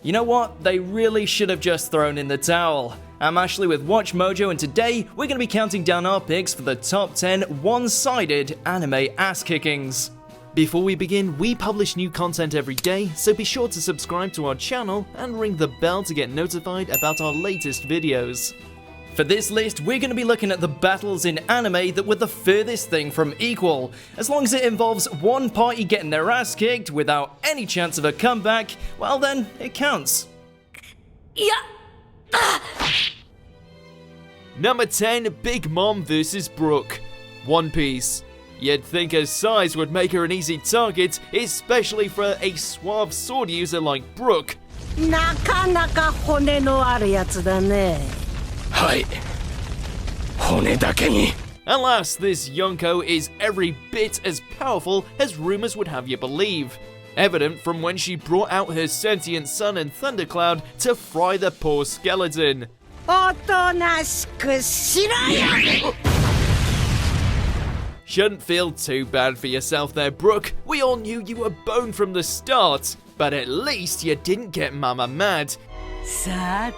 You know what? They really should have just thrown in the towel. I'm Ashley with Watch Mojo, and today we're going to be counting down our picks for the top 10 one-sided anime ass-kickings. Before we begin, we publish new content every day, so be sure to subscribe to our channel and ring the bell to get notified about our latest videos. For this list, we're going to be looking at the battles in anime that were the furthest thing from equal. As long as it involves one party getting their ass kicked without any chance of a comeback, well then, it counts. Number 10, Big Mom vs. Brooke. One Piece. You'd think her size would make her an easy target, especially for a suave sword user like Brooke. Nakanaka hone no aru yatsu da ne. Alas, this Yonko is every bit as powerful as rumors would have you believe. Evident from when she brought out her sentient sun and thundercloud to fry the poor skeleton. Shouldn't feel too bad for yourself there, Brooke. We all knew you were bone from the start, but at least you didn't get Mama mad. Sate.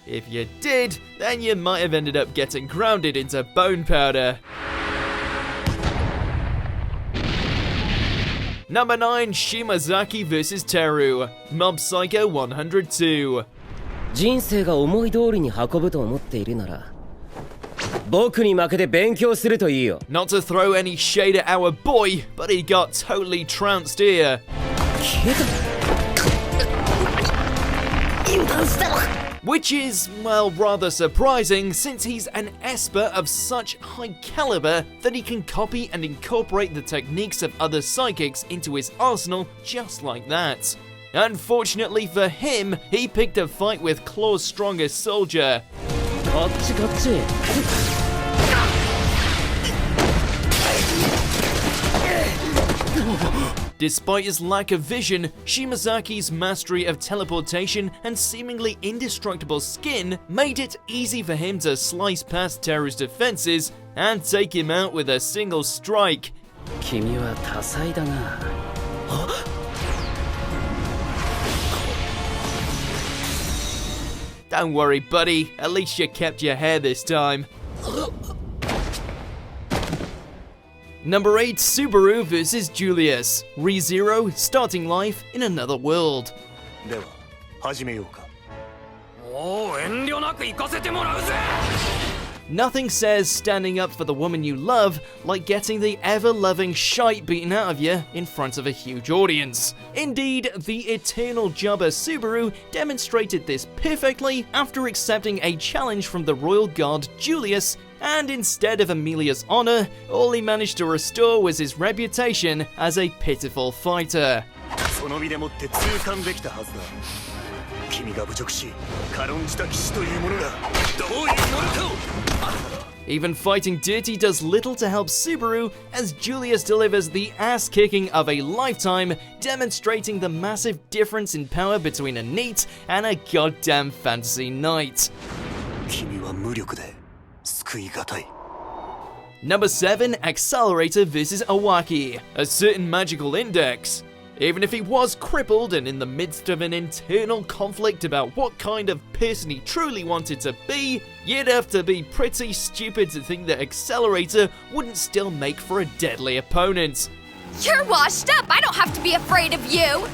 If you did, then you might have ended up getting grounded into bone powder. Number 9, Shimazaki vs. Teru. Mob Psycho 102. 人生が思い通りに運ぶと思っているなら僕に負けて勉強するといいよ Not to throw any shade at our boy, but he got totally trounced here. Which is, well, rather surprising since he's an Esper of such high caliber that he can copy and incorporate the techniques of other psychics into his arsenal just like that. Unfortunately for him, he picked a fight with Claw's strongest soldier. Despite his lack of vision, Shimazaki's mastery of teleportation and seemingly indestructible skin made it easy for him to slice past Teru's defenses and take him out with a single strike. 君は多彩だな Don't worry, buddy. At least you kept your hair this time. Number 8, Subaru vs. Julius. ReZero, starting life in another world. Nothing says standing up for the woman you love like getting the ever-loving shite beaten out of you in front of a huge audience. Indeed, the eternal jobber Subaru demonstrated this perfectly after accepting a challenge from the royal guard Julius, and instead of Emilia's honor, all he managed to restore was his reputation as a pitiful fighter. Even fighting dirty does little to help Subaru, as Julius delivers the ass-kicking of a lifetime, demonstrating the massive difference in power between a NEET and a goddamn fantasy knight. Number 7, Accelerator vs. Walkie, a certain magical index. Even if he was crippled and in the midst of an internal conflict about what kind of person he truly wanted to be, you'd have to be pretty stupid to think that Accelerator wouldn't still make for a deadly opponent. You're washed up! I don't have to be afraid of you!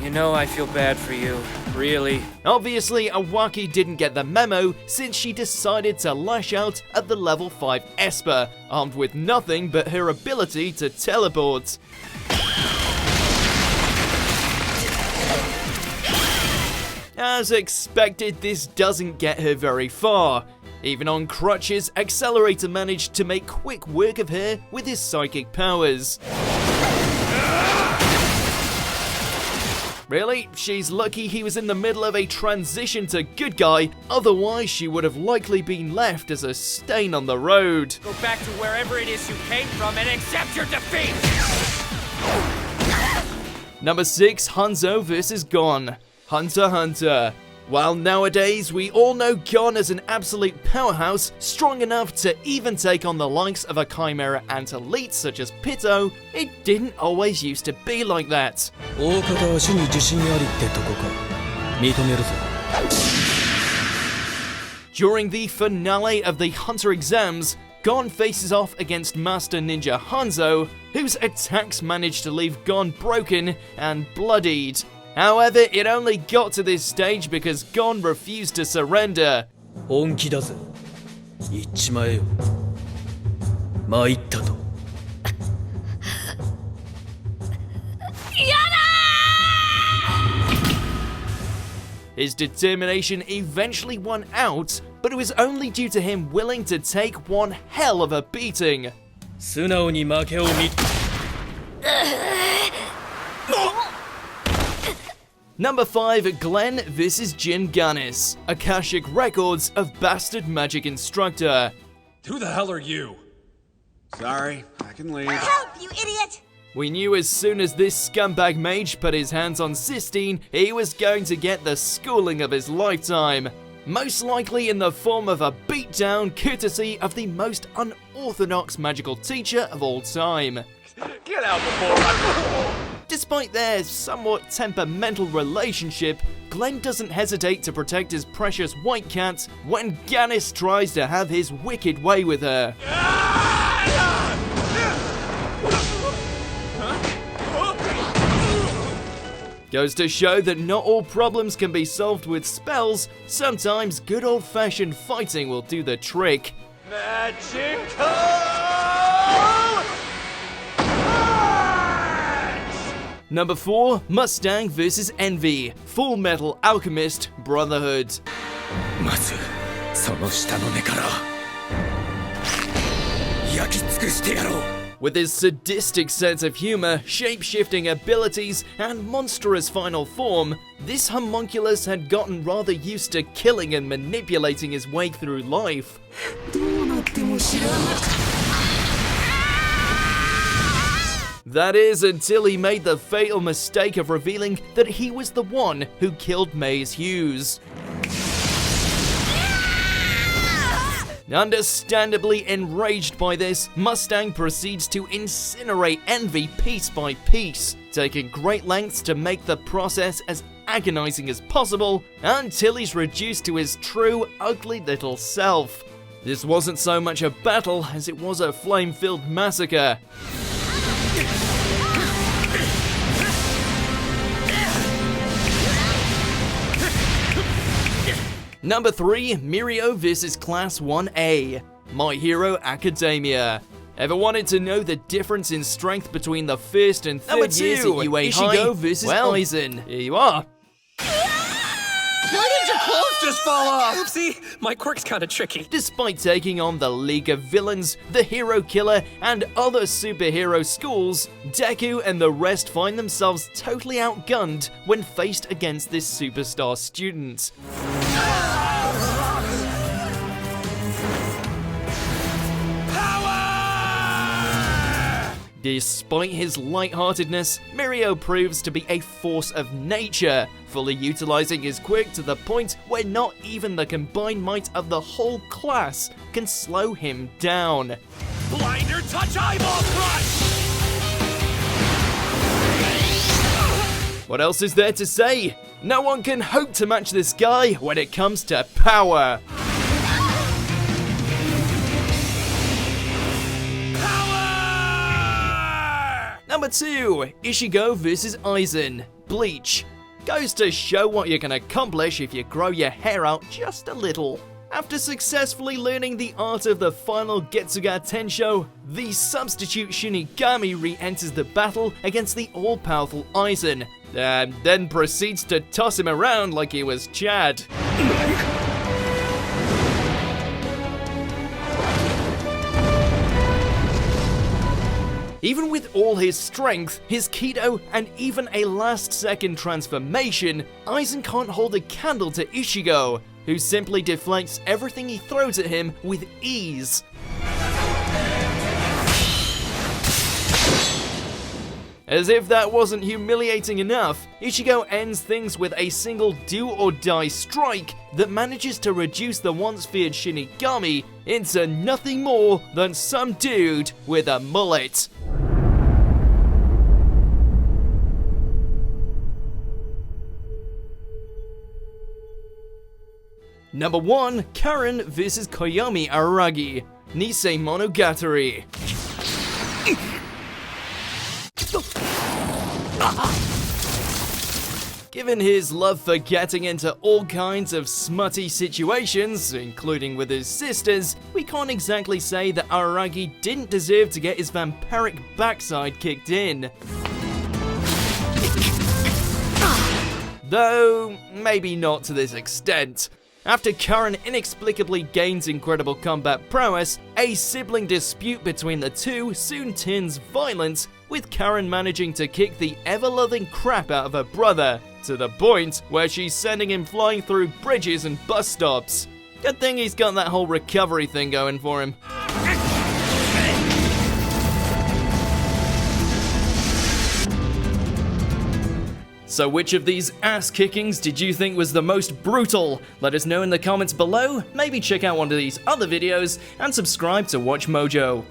You know I feel bad for you, really. Obviously, Walkie didn't get the memo since she decided to lash out at the level 5 Esper, armed with nothing but her ability to teleport. As expected, this doesn't get her very far. Even on crutches, Accelerator managed to make quick work of her with his psychic powers. Really? She's lucky he was in the middle of a transition to good guy, otherwise she would have likely been left as a stain on the road. Go back to wherever it is you came from and accept your defeat! Number 6, Hanzo vs. Gon. Hunter x Hunter. While nowadays we all know Gon as an absolute powerhouse, strong enough to even take on the likes of a Chimera and elites such as Pitto, it didn't always used to be like that. During the finale of the Hunter exams, Gon faces off against Master Ninja Hanzo, whose attacks managed to leave Gon broken and bloodied. However, it only got to this stage because Gon refused to surrender. His determination eventually won out, but it was only due to him willing to take one hell of a beating. Number 5, Glen vs. Jinganas, Akashic Records of Bastard Magic Instructor. Who the hell are you? Sorry, I can leave. Help, you idiot! We knew as soon as this scumbag mage put his hands on Sistine, he was going to get the schooling of his lifetime. Most likely in the form of a beatdown courtesy of the most unorthodox magical teacher of all time. Get out before I... Despite their somewhat temperamental relationship, Glen doesn't hesitate to protect his precious white cat when Ganis tries to have his wicked way with her. Goes to show that not all problems can be solved with spells, sometimes good old-fashioned fighting will do the trick. Number 4, Mustang vs. Envy, Fullmetal Alchemist Brotherhood. With his sadistic sense of humor, shape-shifting abilities, and monstrous final form, this homunculus had gotten rather used to killing and manipulating his way through life. That is, until he made the fatal mistake of revealing that he was the one who killed Maze Hughes. Understandably enraged by this, Mustang proceeds to incinerate Envy piece by piece, taking great lengths to make the process as agonizing as possible until he's reduced to his true ugly little self. This wasn't so much a battle as it was a flame-filled massacre. Number 3, Mirio vs. Class 1A, My Hero Academia. Ever wanted to know the difference in strength between the first and third years at UA Ichigo vs. Aizen? Here you are. Why did your clothes just fall off? Oopsie, my quirk's kinda tricky. Despite taking on the League of Villains, the Hero Killer, and other superhero schools, Deku and the rest find themselves totally outgunned when faced against this superstar student. Despite his lightheartedness, Mirio proves to be a force of nature, fully utilizing his quirk to the point where not even the combined might of the whole class can slow him down. Blinder touch eyeball crush! What else is there to say? No one can hope to match this guy when it comes to power. Number 2, Ichigo vs. Aizen, Bleach. Goes to show what you can accomplish if you grow your hair out just a little. After successfully learning the art of the final Getsuga Tensho, the substitute Shinigami re-enters the battle against the all-powerful Aizen, and then proceeds to toss him around like he was Chad. Even with all his strength, his Kido, and even a last-second transformation, Aizen can't hold a candle to Ichigo, who simply deflects everything he throws at him with ease. As if that wasn't humiliating enough, Ichigo ends things with a single do-or-die strike that manages to reduce the once feared Shinigami into nothing more than some dude with a mullet. Number 1, Karen vs Koyomi Araragi, Nisei Monogatari. Given his love for getting into all kinds of smutty situations, including with his sisters, we can't exactly say that Araragi didn't deserve to get his vampiric backside kicked in. Though, maybe not to this extent. After Karen inexplicably gains incredible combat prowess, a sibling dispute between the two soon turns violent, with Karen managing to kick the ever-loving crap out of her brother, to the point where she's sending him flying through bridges and bus stops. Good thing he's got that whole recovery thing going for him. So which of these ass kickings did you think was the most brutal? Let us know in the comments below, maybe check out one of these other videos, and subscribe to Watch Mojo.